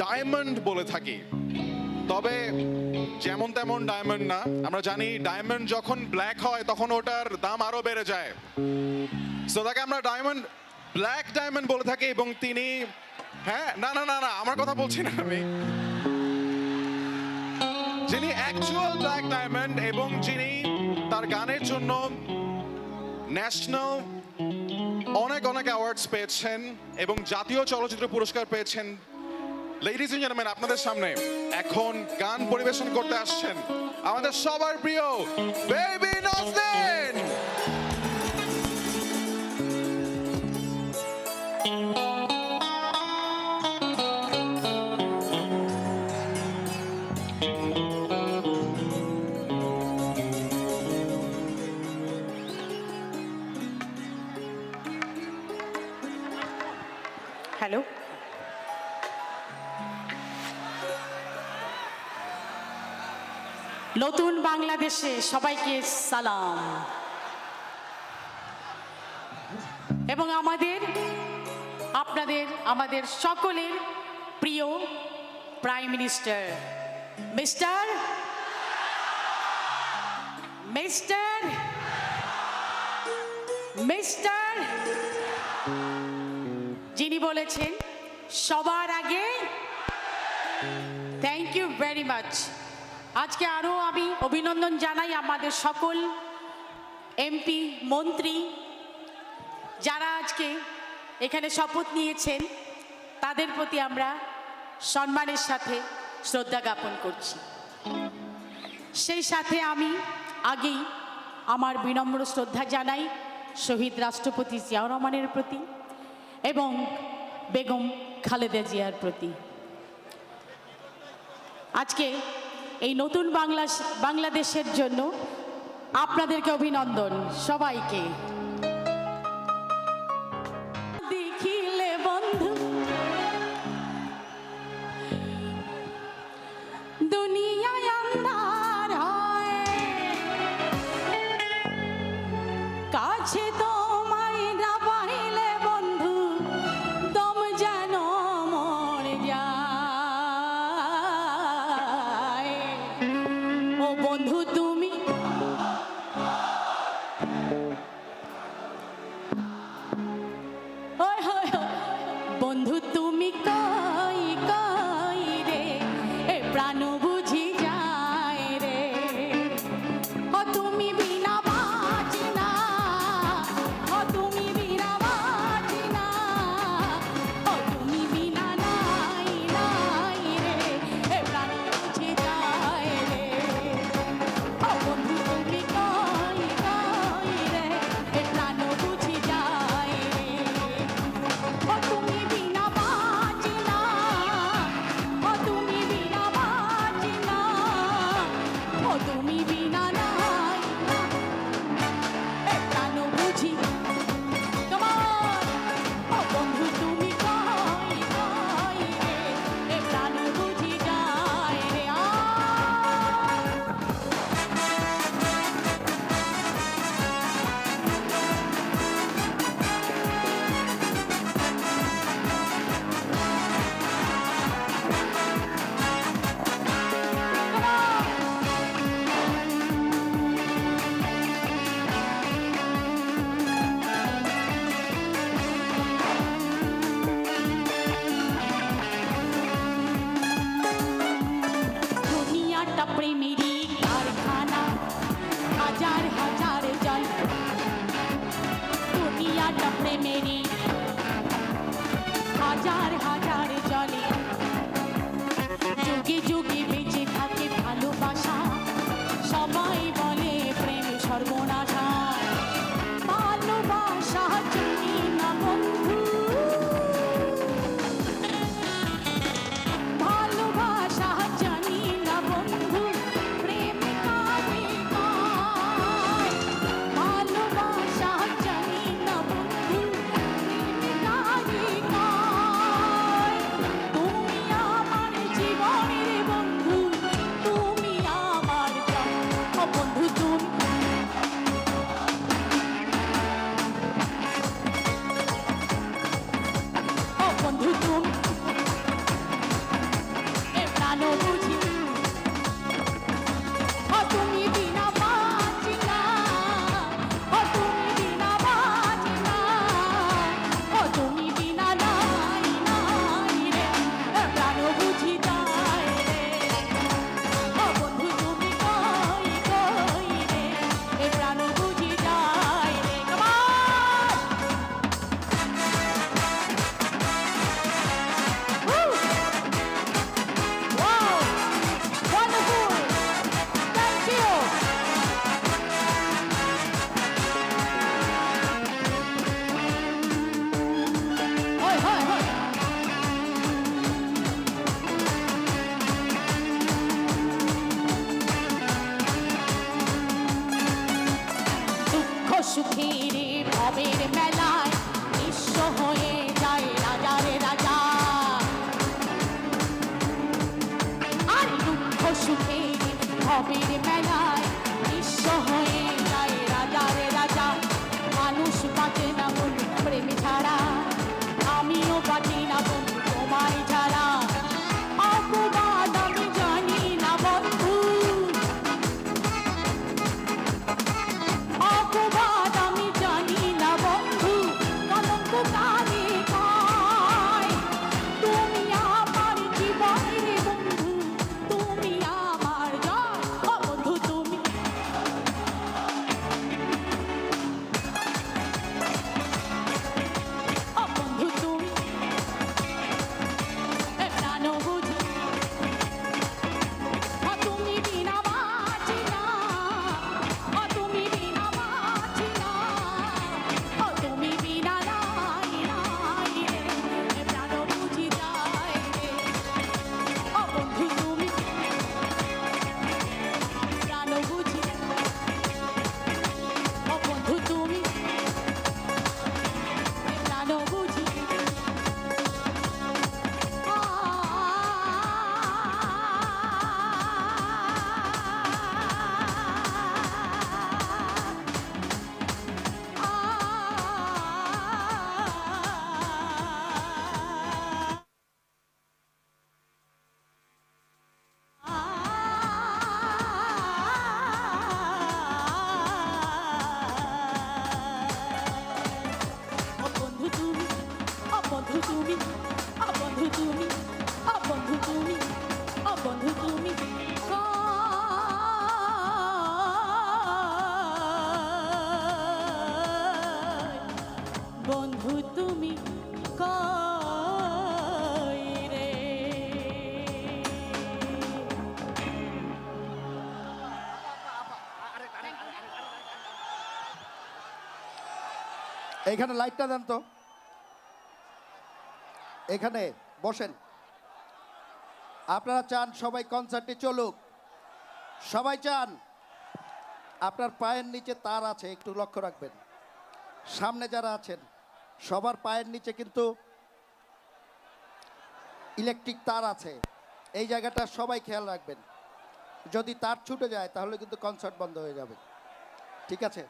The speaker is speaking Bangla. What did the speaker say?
ডায়মন্ড বলে থাকি, তবে যেমন তেমন ডায়মন্ড না। আমরা জানি ডায়মন্ড যখন ব্ল্যাক হয় তখন ওটার দাম আরো বেড়ে যায়, সো তাকে আমরা ডায়মন্ড, ব্ল্যাক ডায়মন্ড বলে থাকি। এবং তিনি, হ্যাঁ, না না না না আমার কথা বলছি না আমি, যিনি অ্যাকচুয়াল ব্ল্যাক ডায়মন্ড এবং যিনি তার গানের জন্য ন্যাশনাল অনেক অনেক অ্যাওয়ার্ডস পেয়েছেন এবং জাতীয় চলচ্চিত্র পুরস্কার পেয়েছেন। লেডিজ এন্ড জেন্টলম্যান, আপনাদের সামনে এখন গান পরিবেশন করতে আসছেন আমাদের সবার প্রিয় বেবি নাজনীন। হ্যালো, নতুন বাংলাদেশে সবাইকে সালাম। এবং আমাদের সকলের প্রিয় প্রাইম মিনিস্টার মিস্টার যিনি বলেছেন সবার আগে। Thank you very much. আজকে আরও আমি অভিনন্দন জানাই আমাদের সকল এমপি মন্ত্রী যারা আজকে এখানে শপথ নিয়েছেন, তাদের প্রতি আমরা সম্মানের সাথে শ্রদ্ধা জ্ঞাপন করছি। সেই সাথে আমি আগেই আমার বিনম্র শ্রদ্ধা জানাই শহীদ রাষ্ট্রপতি জিয়াউর রহমানের প্রতি এবং বেগম খালেদা জিয়ার প্রতি। আজকে এই নতুন বাংলাদেশের জন্য আপনাদেরকে অভিনন্দন সবাইকে। দেখিলে বন্ধু দুনিয়ায় আন্ধার হয়, কাছে তোমায় না পাইলে বন্ধু দম যেন মরে যায়। ও বন্ধু তুমি বন্ধু তুমি কই কই রে, এ প্রাণ বুঝি যায় রে। ও তুমি বিনা বাঁচি না, ও তুমি বিনা বাঁচি না, ও তুমি বিনা নাই নাই রে, এ প্রাণ বুঝি যায় রে। ও বন্ধু তুমি কই কই রে, এ প্রাণ বুঝি যায় রে। ও তুমি বিনা বাঁচি না, ও তুমি বিনা বাঁচি সুখে ভবের মেলায় নিঃস্ব হয়ে যায় রাজার রাজা। মানুষ বাঁচে না বন্ধু প্রেম ছাড়া, আমিও বাঁচি না বন্ধু তোমায় ছাড়া। অপবাদ আমি জানি না বন্ধু, অপবাদ আমি জানি না বন্ধু, কলঙ্ক কানে পায়। তুমি আমার জীবনের বন্ধু, তুমি আমার জয়। ও বন্ধু তুমি, ও বন্ধু তুমি প্রাণ বুঝি, ও তুমি বিনা বাঁচি না, ও তুমি বিনা বাঁচি না, ও তুমি বিনা নাই নাই রে, প্রাণ বুঝি যায় রে। ও বন্ধু তুমি প্রাণ বুঝি, ও বন্ধু তুমি প্রাণ বুঝি। ও বন্ধু তুমি, ও বন্ধু তুমি, ও বন্ধু তুমি, ও বন্ধু তুমি, ও বন্ধু তুমি কই, বন্ধু তুমি কই রে। এইখানে লাইটটা দেন তো, এখানে বসেন। আপনারা চান সবাই কনসার্টে চলুক, সবাই চান। আপনার পায়ের নিচে তার আছে, একটু লক্ষ্য রাখবেন। সামনে যারা আছেন সবার পায়ের নিচে কিন্তু ইলেকট্রিক তার আছে, এই জায়গাটা সবাই খেয়াল রাখবেন। যদি তার ছুটে যায় তাহলে কিন্তু কনসার্ট বন্ধ হয়ে যাবে, ঠিক আছে?